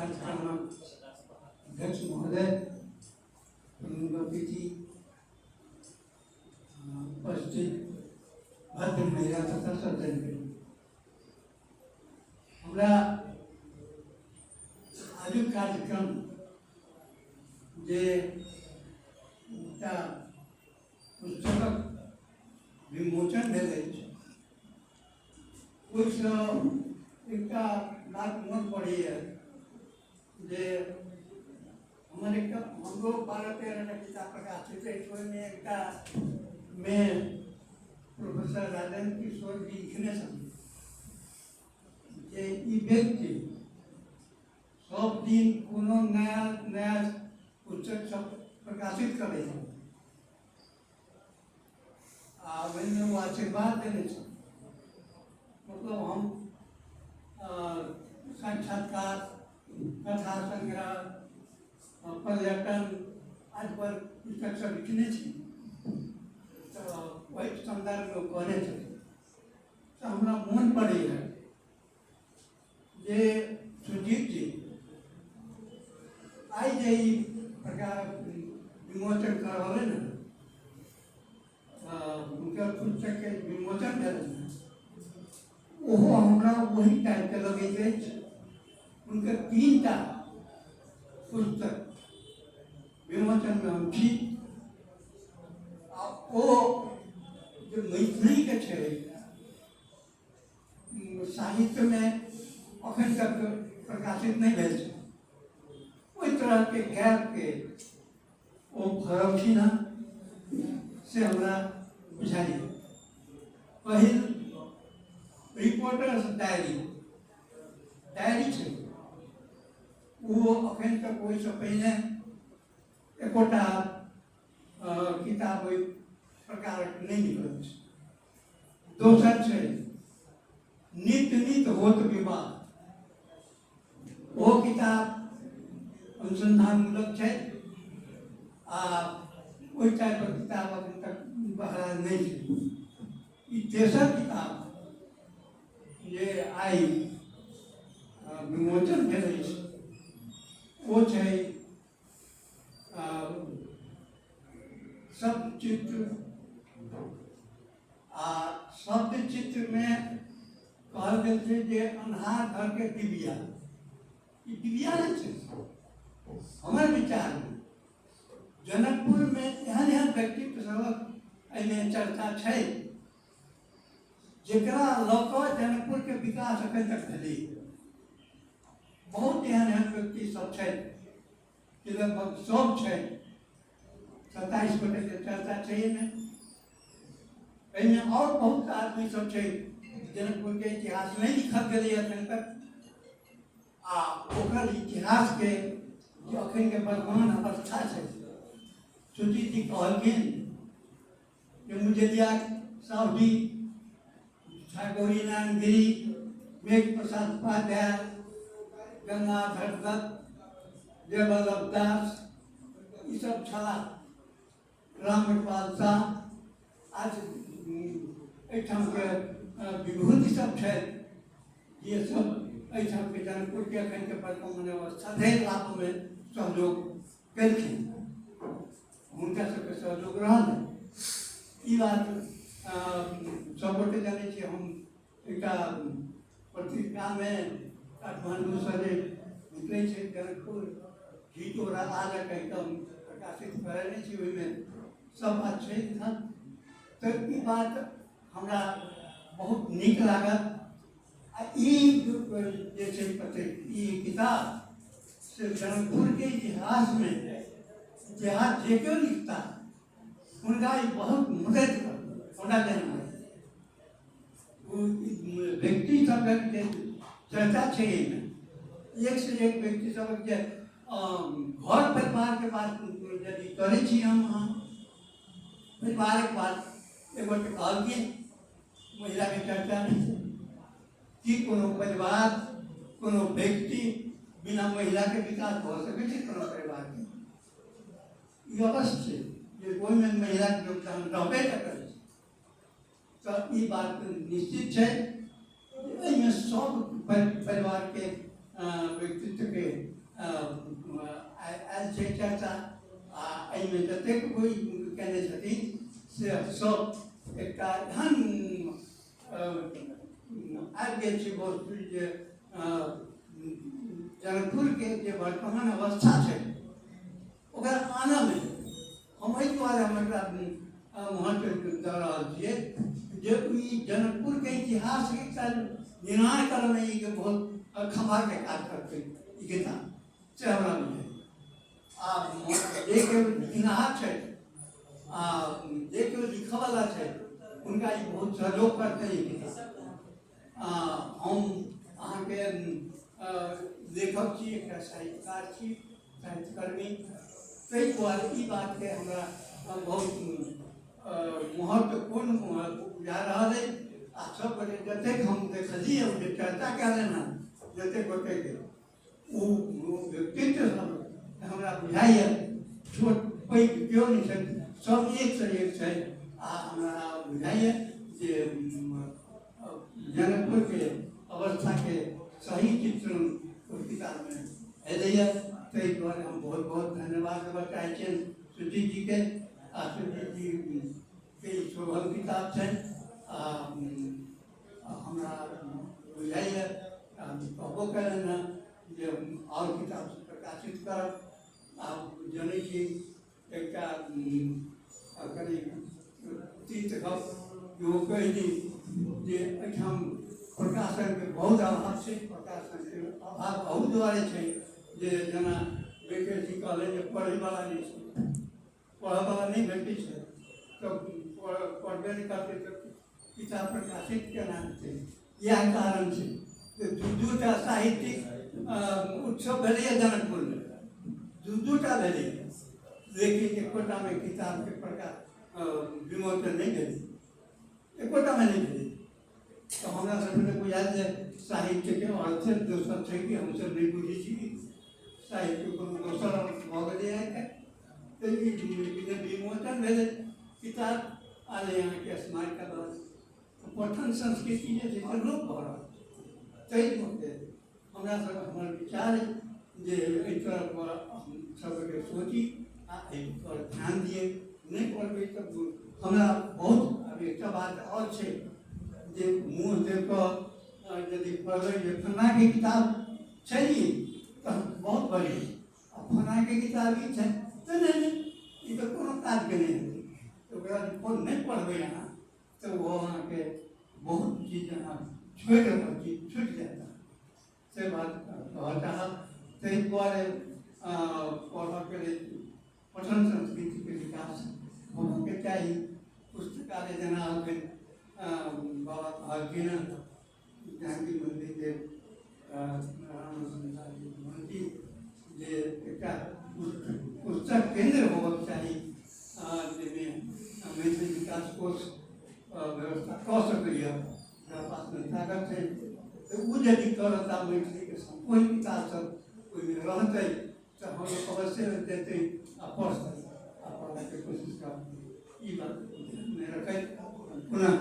कार्यक्रम अध्यक्ष महोदय, जी उपस्थित भद्र महिला तथा सज्जन हमारा आज कार्यक्रम जे पुस्तक विमोचन भेल कुछ एक बात मन पड़ी है जे हमारे हमरो 12-13 किताब प्रकाशित है में एक में प्रोफेसर राजेंद्र किशोर जी लिखने जे व्यक्ति सब दिन कोनो नया नया पुस्तक सब प्रकाशित करे वो आशीर्वाद देने मतलब हम साक्षात्कार कथा संग्रह पर्यटन आज पर पुस्तक सब लिखने तो वही संदर्भ में करे तो हमारा मन पड़ी है जे सुजीत जी आई जे प्रकार विमोचन करवाले ना उनका पुस्तक के विमोचन कर ओहो हमरा वही टाइप के लगे थे उनका 3टा पुस्तक विमोचन में हम थी वो जो मैथिली के साहित्य में अखन तक प्रकाशित नहीं भेल कोई तरह के गैप के वो भरल थी ना से हमरा बुझाई पहिल रिपोर्टर्स डायरी है वो अखन तक वही से पहले एकोटा किताब प्रकार नहीं निकल दोसर है नित नित होत विवाद वो किताब अनुसंधानमूलक है वही टाइप का किताब अभी तक बहरा नहीं है तेसर किताब ये आई विमोचन भेल वो है शब्द चित्र शब्द चित्र में कहल गया थे जे अन्हार घर के दिव्या दिव्या नहीं हमारे विचार में जनकपुर में एहन एहन व्यक्तित्व सबक एहिमे चर्चा है जरा लऽ जनकपुर के विकास अखन तक भेलै बहुत एहन एहन व्यक्ति सब है कि लगभग सब है 27 गोटे के चर्चा है में और बहुत आदमी सब है जनकपुर के इतिहास नहीं लिखल गए अखन तक ओकर इतिहास के जो अखन के वर्तमान अवस्था है सुजीत जी कहलखिन कि मुझे साहू गौरी नारायण गिरी मेघ प्रसाद उपाध्याय गंगाधर दत्त जयवल्लभ दास ये सब छला रामपाल शाह आज एठाम के विभूति सब है ये सब एठाम के जनकपुर के अखन के वर्तमान अवस्था धैर्य लाभ में सहयोग कलखिन उनका सबके सहयोग रहल ई बात सब गोटे जाने छी हम एक पत्रिका में काठमांडू से निकले जनकपुर गीत और आजक एकदम प्रकाशित करे में सब बात है तो ये बात हमरा बहुत निक लागत किताब से जनकपुर के इतिहास में इतिहास जे क्यों लिखता उनका बहुत मदद कर व्यक्ति सब चर्चा है एक से एक व्यक्ति सब घर परिवार के बात यदि करे हम परिवार के बात एक कहलखिन महिला के चर्चा नहीं कि कोनो परिवार कोनो व्यक्ति बिना महिला के विकास हो सके कोनो परिवार के अवश्य जे कोई में महिला के योगदान रहबे करे तो ये बात निश्चित है सब परिवार के व्यक्तित्व के एहिमे जतेक कोइ कयने छथिन से सब एकटा एहन आबि गेल छै वस्तु जे जनकपुरके जे वर्तमान अवस्था छै ओकरा आनऽमे हम एहि दुआरे हम एकरा महत्व दऽ रहल छियै जे ई जनकपुरके इतिहासके एकटा निर्माण करऽमे ई बहुत खंभाके काज करतै ई किताब से हमरा बुझाइए। आ जे केओ लिखनिहार छै आ जे केओ लिखऽवला छै हुनका ई बहुत सहयोग करतै ई किताब। हम अहाँके लेखक छी, एकटा साहित्यकार छी, साहित्यकर्मी, ताहि दुआरे ई बातके हमरा बहुत महत्वपूर्ण बुझा रहल अइ। आ सब गोटे जतेक हम देखलिए जे चर्चा कयलनि हँ जतेक गोटेके ओ व्यक्तित्व सब हमरा बुझाइए छोट पैघ केओ नहि छथि, सब एकसँ एक छै। आ हमरा बुझाइए जे जनकपुरके अवस्थाके सही चित्रण ओहि किताबमे एलैए। ताहि दुआरे हम बहुत बहुत धन्यवाद देबऽ चाहै छियनि सुजीत जीके। आ सुजीत जीके ई शोभल किताब छनि। हमरा बुझाइए कहबो कयलनि हँ जे आओर किताब प्रकाशित करब। आ जनै छी एकटा करीब तीत गप इहो कहि दी जे एहिठाम प्रकाशनके बहुत अभाव छै। प्रकाशनके अभाव बहुत दुआरे छै जे जेना वेंकटेश जी कहलनि जे पढ़ैवला नहि छै, पढ़ऽवला नहि भेटै छै तऽ पढ़बे नहि करतै तऽ किताब प्रकाशित केना हेतै। इएह कारण छै जे दू टा साहित्यिक उत्सव भेलैए जनकपुरमे, दू टा भेलैए, लेकिन एकोटामे किताबके प्रकाश विमोचन नहि भेलै, एकोटामे नहीं भेलै। तो हमरा सबके बुझायल जे साहित्यके अर्थ दोसर छै कि हमसब नहीं बुझै छी साहित्य कोनो दोसर अर्थ भऽ गेलै है तऽ ई विमोचन भेलै किताब आले अहाँके स्मारक पठन संस्कृति जे छै से लोप भऽ रहल छै। ताहि दुआरे हमरा सब हमर विचार जे एहि तरफ हम सबके सोची आ एहि पर ध्यान दिए। नहीं पढ़बै तऽ हमरा बहुत अब एकटा बात और छै जे मुँह देख कऽ यदि पढ़बै जे फल्लाँके किताब छै तऽ बहुत बढ़िआँ, आ फल्लाँके किताब ई छै तऽ नहीं ई तऽ कोनो काजके नहीं हेतै। ओकरा नहीं पढ़बै अहाँ तऽ वो अहाँके बहुत चीज अहाँ छोड़ि रहल छी, छूटि जाएत से बात कहऽ चाहब। ताहि दुआरे पढ़ऽके लेल पठन संस्कृतिके विकास होबऽके चाही। पुस्तकालय जेना अखन बाबा कहलखिन जानकी मन्दिरके मंत्री जे एकटा पुस्तक केंद्र होबऽके चाही जाहिमे मैथिली विकास कोष व्यवस्था कऽ सकैए, ओकरा पासमे ताकत छै तऽ ओ यदि करत आ मैथिलीके संपूर्ण किताब सब ओहिमे रहतै तऽ हम अवश्य देतै आ पढ़तै आ पढ़ैके कोशिश करतै। ई बात रखैत पुनः